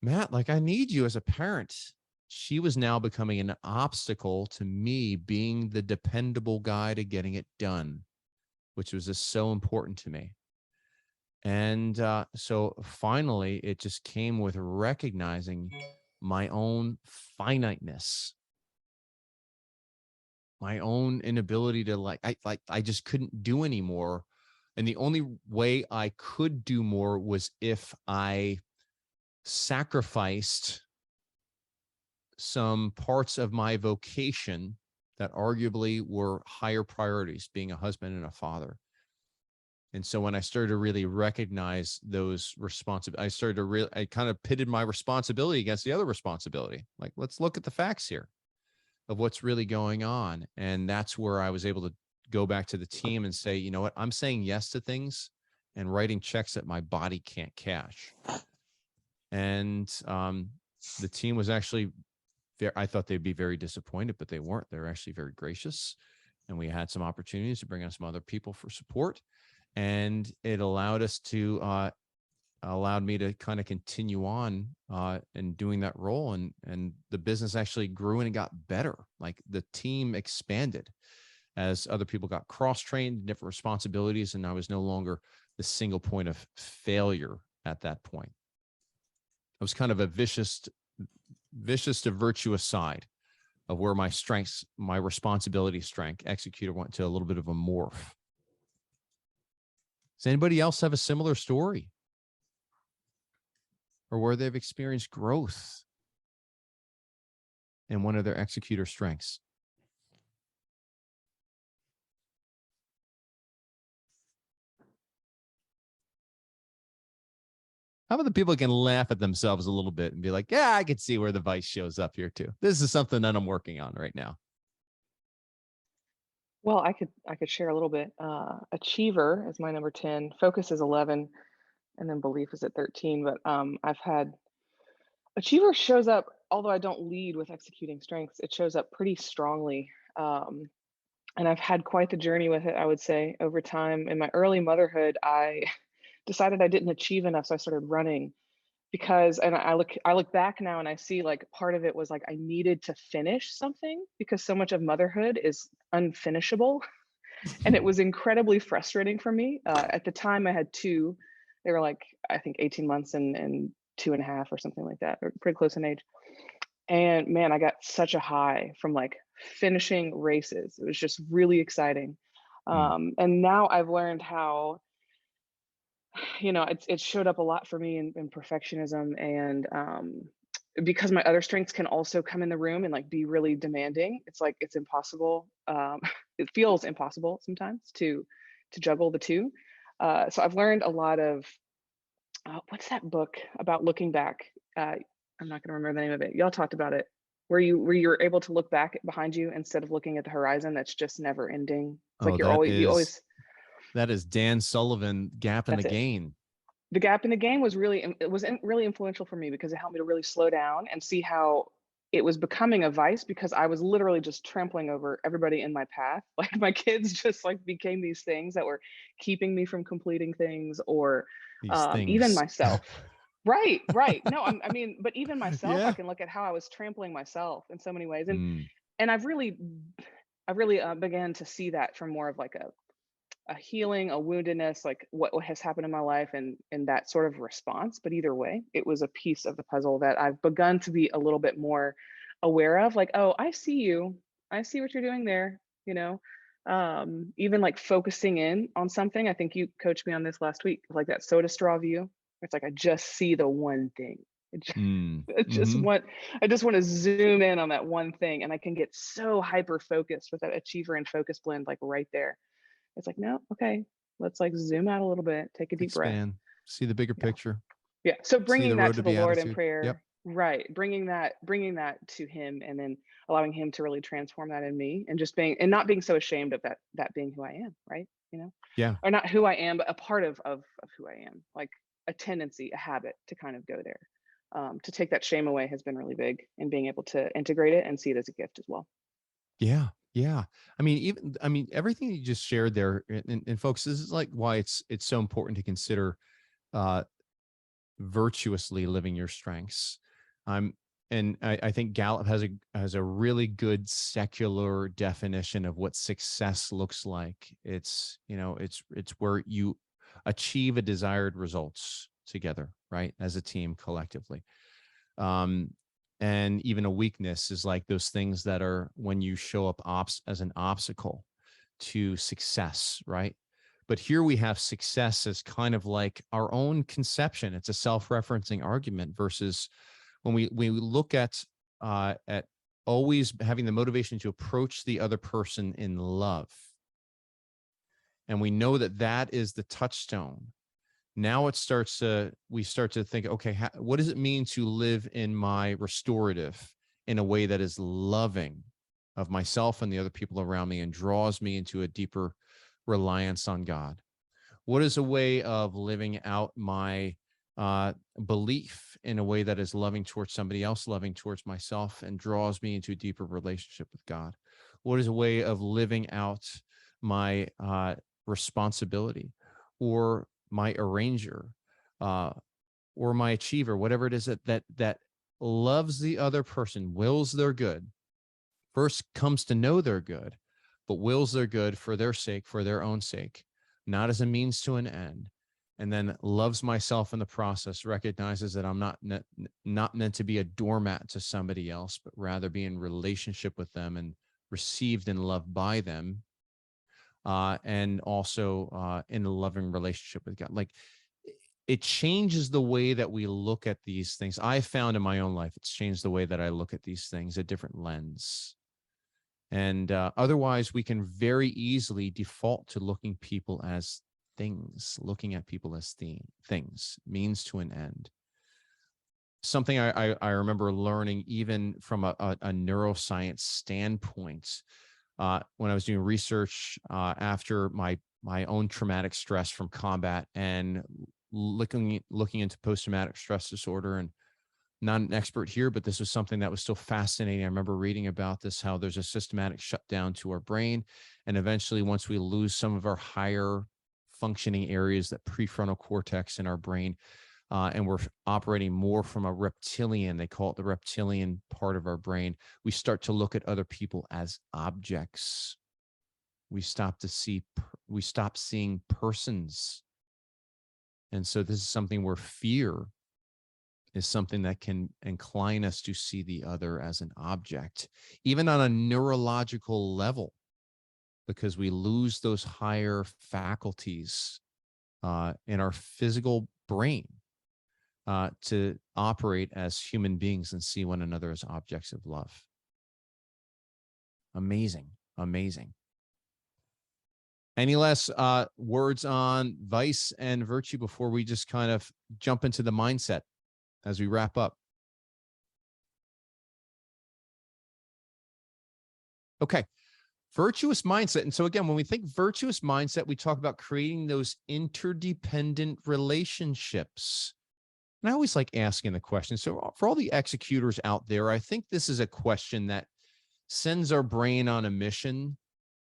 Matt, like, I need you as a parent, she was now becoming an obstacle to me being the dependable guy to getting it done, which was just so important to me. And so finally, it just came with recognizing my own finiteness, my own inability to I just couldn't do anymore. And the only way I could do more was if I sacrificed some parts of my vocation that arguably were higher priorities, being a husband and a father. And so when I started to really recognize those responsibilities, I kind of pitted my responsibility against the other responsibility. Like, let's look at the facts here of what's really going on. And that's where I was able to go back to the team and say, you know what, I'm saying yes to things and writing checks that my body can't cash. And the team was actually, I thought they'd be very disappointed, but they weren't. They were actually very gracious. And we had some opportunities to bring on some other people for support. And it allowed us to, allowed me to kind of continue on and doing that role. And the business actually grew and it got better. Like, the team expanded as other people got cross-trained, different responsibilities. And I was no longer the single point of failure at that point. I was kind of a vicious to virtuous side of where my strengths, my responsibility strength, executor, went to a little bit of a morph. Does anybody else have a similar story, or where they've experienced growth in one of their executor strengths? How about the people can laugh at themselves a little bit and be like, yeah, I can see where the vice shows up here too. This is something that I'm working on right now. Well, I could share a little bit. Achiever is my number 10, focus is 11, and then belief is at 13. But I've had achiever shows up, although I don't lead with executing strengths, it shows up pretty strongly. And I've had quite the journey with it, I would say, over time. In my early motherhood, I decided I didn't achieve enough, so I started running because, and I look back now and I see like part of it was like I needed to finish something because so much of motherhood is unfinishable. And it was incredibly frustrating for me. At the time, I had two. They were like, I think 18 months and 2.5 or something like that, or pretty close in age. And man, I got such a high from like finishing races. It was just really exciting. And now I've learned how, it showed up a lot for me in perfectionism, and because my other strengths can also come in the room and like be really demanding. It's like it's impossible. It feels impossible sometimes to juggle the two. So I've learned a lot of what's that book about looking back? I'm not going to remember the name of it. Y'all talked about it, where you're able to look back behind you instead of looking at the horizon that's just never ending. It's like that is Dan Sullivan, Gap in the that's it. Gain. The gap in the game was really influential for me because it helped me to really slow down and see how it was becoming a vice, because I was literally just trampling over everybody in my path. Like my kids just like became these things that were keeping me from completing things, or even myself. Right. No, I mean, but even myself, Yeah. I can look at how I was trampling myself in so many ways. And I've really began to see that from more of like a healing, a woundedness, like what has happened in my life, and that sort of response. But either way, it was a piece of the puzzle that I've begun to be a little bit more aware of, like, oh, I see you. I see what you're doing there, even like focusing in on something. I think you coached me on this last week, like that soda straw view. It's like, I just see the one thing. I just want to zoom in on that one thing, and I can get so hyper focused with that achiever and focus blend, like right there. It's like, no, okay, let's like zoom out a little bit, take a deep breath, see the bigger picture. Yeah. So bringing that to the Lord in prayer, yep. Right? Bringing that to Him, and then allowing Him to really transform that in me, and just being, and not being so ashamed of that being who I am, right? Yeah. Or not who I am, but a part of who I am, like a tendency, a habit to kind of go there. To take that shame away has been really big, and being able to integrate it and see it as a gift as well. Yeah. I mean, everything you just shared there, and folks, this is like why it's so important to consider virtuously living your strengths. And I think Gallup has a really good secular definition of what success looks like. It's where you achieve a desired results together, right, as a team collectively. And even a weakness is like those things that are when you show up as an obstacle to success, right? But here we have success as kind of like our own conception. It's a self-referencing argument versus when we look at always having the motivation to approach the other person in love. And we know that is the touchstone. Now we start to think, okay, what does it mean to live in my restorative in a way that is loving of myself and the other people around me and draws me into a deeper reliance on God? What is a way of living out my belief in a way that is loving towards somebody else, loving towards myself, and draws me into a deeper relationship with God? What is a way of living out my responsibility, or my arranger, or my achiever, whatever it is that loves the other person, wills their good, first comes to know their good, but wills their good for their sake, for their own sake, not as a means to an end, and then loves myself in the process, recognizes that I'm not meant to be a doormat to somebody else, but rather be in relationship with them and received and loved by them, and also in a loving relationship with God. Like, it changes the way that we look at these things. I found in my own life, it's changed the way that I look at these things, a different lens. And otherwise, we can very easily default to looking people as things, looking at people as things, means to an end. Something I remember learning, even from a neuroscience standpoint, when I was doing research after my own traumatic stress from combat and looking into post-traumatic stress disorder. And not an expert here, but this was something that was still fascinating. I remember reading about this, how there's a systematic shutdown to our brain. And eventually, once we lose some of our higher functioning areas, that prefrontal cortex in our brain, and we're operating more from a reptilian, they call it the reptilian part of our brain, we start to look at other people as objects. We stop seeing persons. And so this is something where fear is something that can incline us to see the other as an object, even on a neurological level, because we lose those higher faculties in our physical brain to operate as human beings and see one another as objects of love. Amazing, amazing. Any last words on vice and virtue before we just kind of jump into the mindset as we wrap up? Okay, virtuous mindset. And so again, when we think virtuous mindset, we talk about creating those interdependent relationships. And I always like asking the question. So for all the executors out there, I think this is a question that sends our brain on a mission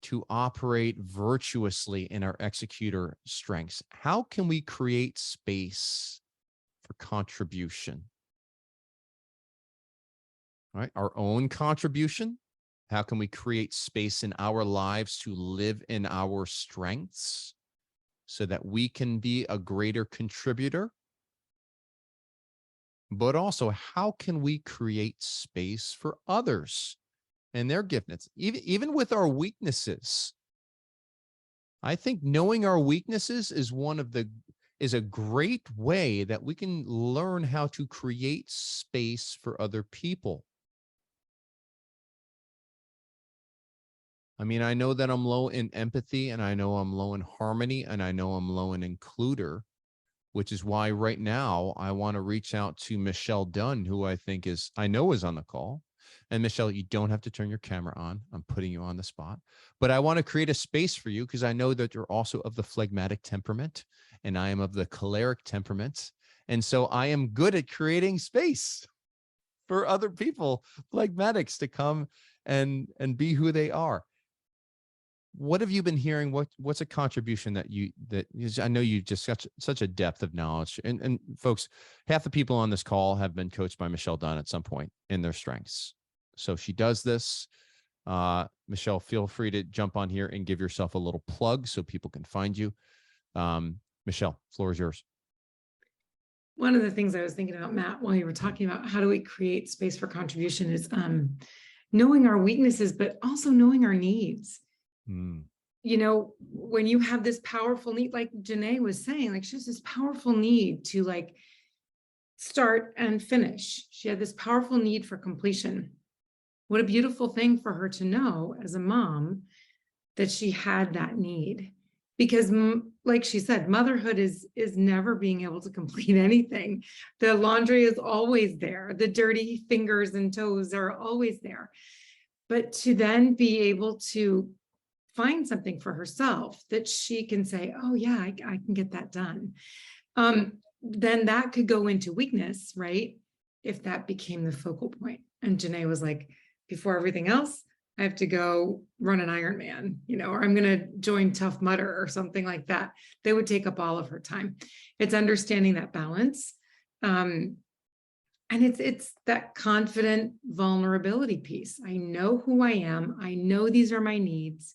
to operate virtuously in our executor strengths. How can we create space for contribution? All right, our own contribution. How can we create space in our lives to live in our strengths so that we can be a greater contributor? But also, how can we create space for others and their giftedness, even with our weaknesses? I think knowing our weaknesses is a great way that we can learn how to create space for other people. I mean, I know that I'm low in empathy, and I know I'm low in harmony, and I know I'm low in includer, which is why right now I want to reach out to Michelle Dunn, who I know is on the call. And Michelle, you don't have to turn your camera on. I'm putting you on the spot, but I want to create a space for you because I know that you're also of the phlegmatic temperament and I am of the choleric temperament. And so I am good at creating space for other people, phlegmatics, to come and be who they are. What have you been hearing? What's a contribution that I know you just got such a depth of knowledge, and folks, half the people on this call have been coached by Michelle Dunn at some point in their strengths. So she does this. Michelle, feel free to jump on here and give yourself a little plug so people can find you. Michelle, floor is yours. One of the things I was thinking about, Matt, while you were talking about how do we create space for contribution is knowing our weaknesses, but also knowing our needs. You know, when you have this powerful need, like Janae was saying, like she has this powerful need to like start and finish. She had this powerful need for completion. What a beautiful thing for her to know as a mom that she had that need, because like she said, motherhood is never being able to complete anything. The laundry is always there. The dirty fingers and toes are always there. But to then be able to find something for herself that she can say, oh yeah, I can get that done. Then that could go into weakness, right? If that became the focal point. And Janae was like, before everything else, I have to go run an Ironman, or I'm going to join Tough Mudder or something like that. They would take up all of her time. It's understanding that balance. And it's that confident vulnerability piece. I know who I am. I know these are my needs.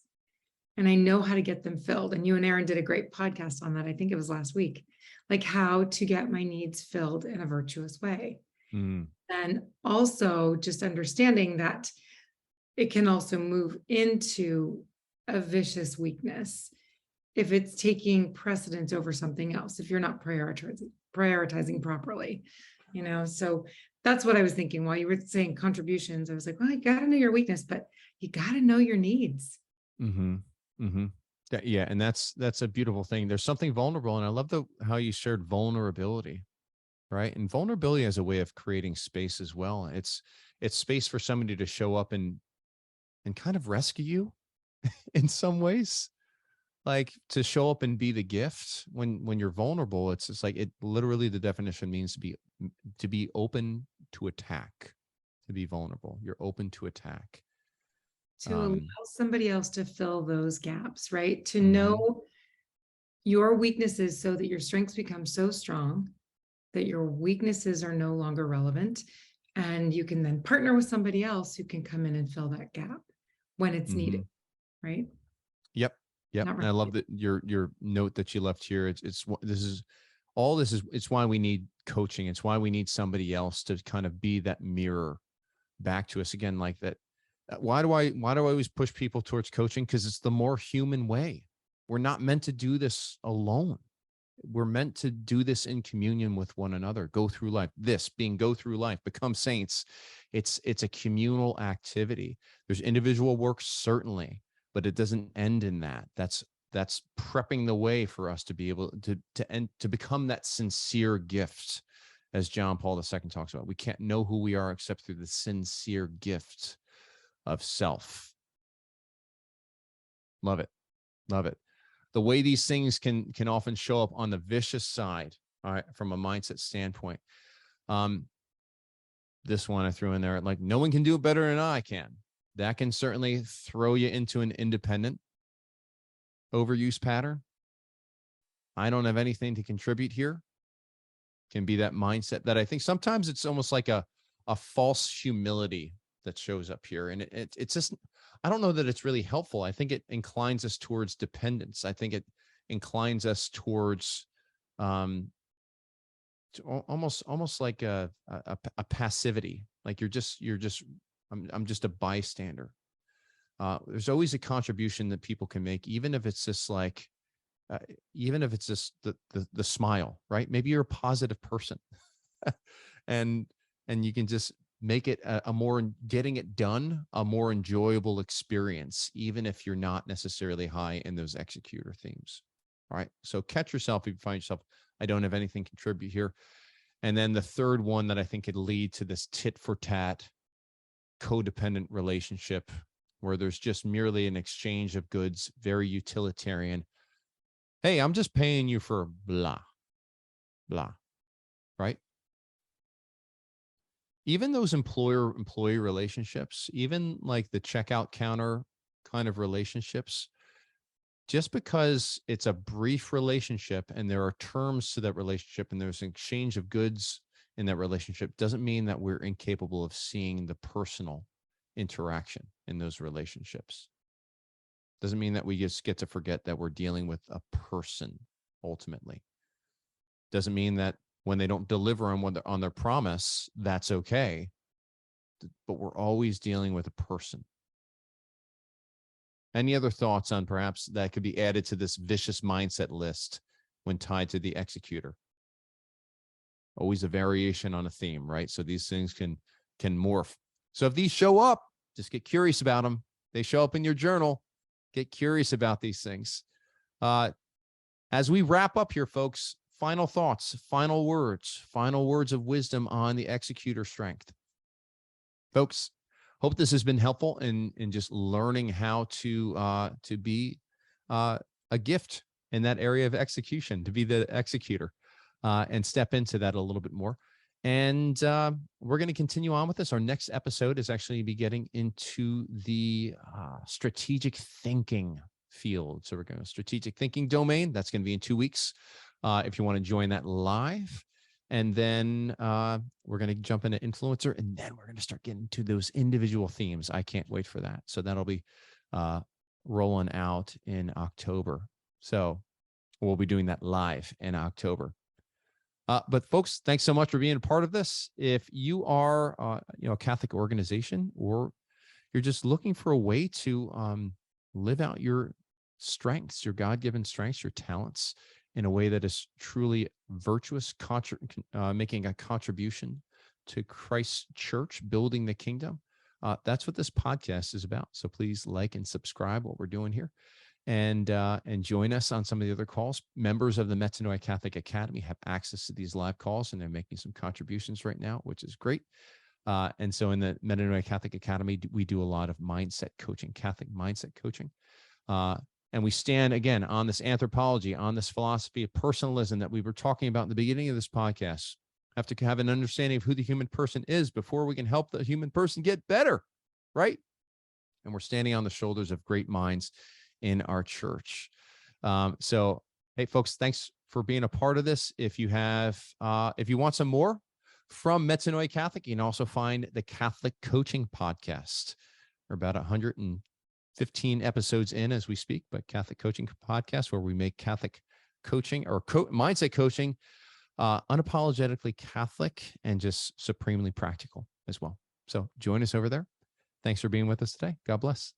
And I know how to get them filled. And you and Aaron did a great podcast on that. I think it was last week, like how to get my needs filled in a virtuous way. And also just understanding that it can also move into a vicious weakness if it's taking precedence over something else, if you're not prioritizing properly, so that's what I was thinking while you were saying contributions. I was like, well, you got to know your weakness, but you got to know your needs. Yeah, and that's a beautiful thing. There's something vulnerable, and I love how you shared vulnerability, right? And vulnerability as a way of creating space as well. It's space for somebody to show up and kind of rescue you, in some ways. Like to show up and be the gift when you're vulnerable. It's just like it literally, the definition means to be open to attack, to be vulnerable. You're open to attack. To allow somebody else to fill those gaps, right? To Mhm. know your weaknesses so that your strengths become so strong that your weaknesses are no longer relevant. And you can then partner with somebody else who can come in and fill that gap when it's needed, right? Yep. Yep. Not And I love that your note that you left here. It's why we need coaching. It's why we need somebody else to kind of be that mirror back to us again, like that. Why do I always push people towards coaching? Because it's the more human way. We're not meant to do this alone. We're meant to do this in communion with one another, go through life. Go through life, become saints. It's a communal activity. There's individual work, certainly, but it doesn't end in that. That's prepping the way for us to be able to become that sincere gift, as John Paul II talks about. We can't know who we are except through the sincere gift of self. Love it. Love it. The way these things can often show up on the vicious side, all right, from a mindset standpoint. This one I threw in there, like, no one can do it better than I can. That can certainly throw you into an independent overuse pattern. I don't have anything to contribute here. Can be that mindset that I think sometimes it's almost like a false humility that shows up here. And it's just, I don't know that it's really helpful. I think it inclines us towards dependence. I think it inclines us towards almost like a passivity. Like I'm just a bystander. There's always a contribution that people can make, even if it's just like, even if it's just the smile, right? Maybe you're a positive person and you can just make it a more getting it done, a more enjoyable experience, even if you're not necessarily high in those executor themes. All right. So catch yourself if you find yourself, I don't have anything to contribute here. And then the third one that I think could lead to this tit for tat codependent relationship where there's just merely an exchange of goods, very utilitarian. Hey, I'm just paying you for blah, blah, right? Even those employer-employee relationships, even like the checkout counter kind of relationships, just because it's a brief relationship and there are terms to that relationship and there's an exchange of goods in that relationship doesn't mean that we're incapable of seeing the personal interaction in those relationships. Doesn't mean that we just get to forget that we're dealing with a person ultimately. Doesn't mean that when they don't deliver on their promise, that's okay. But we're always dealing with a person. Any other thoughts on perhaps that could be added to this vicious mindset list when tied to the executor? Always a variation on a theme, right? So these things can morph. So if these show up, just get curious about them. They show up in your journal. Get curious about these things. As we wrap up here, folks, final thoughts, final words of wisdom on the executor strength. Folks, hope this has been helpful in just learning how to be a gift in that area of execution, to be the executor, and step into that a little bit more. And we're going to continue on with this. Our next episode is actually be getting into the strategic thinking field. So we're going to strategic thinking domain. That's going to be in 2 weeks. If you want to join that live. And then we're going to jump into influencer, and then we're going to start getting to those individual themes. I can't wait for that. So that'll be rolling out in October. So we'll be doing that live in October. But folks, thanks so much for being a part of this. If you are a Catholic organization, or you're just looking for a way to live out your strengths, your God-given strengths, your talents, in a way that is truly virtuous, making a contribution to Christ's church, building the kingdom. That's what this podcast is about. So please like and subscribe what we're doing here, and join us on some of the other calls. Members of the Metanoia Catholic Academy have access to these live calls, and they're making some contributions right now, which is great. And so in the Metanoia Catholic Academy, we do a lot of mindset coaching, Catholic mindset coaching. And we stand again on this anthropology, on this philosophy of personalism that we were talking about in the beginning of this podcast. Have to have an understanding of who the human person is before we can help the human person get better, right? And we're standing on the shoulders of great minds in our church. So, hey, folks, thanks for being a part of this. If you want some more from Metanoia Catholic, you can also find the Catholic Coaching Podcast. We're about 115 episodes in as we speak, but Catholic Coaching Podcast, where we make Catholic coaching or mindset coaching unapologetically Catholic and just supremely practical as well. So join us over there. Thanks for being with us today. God bless.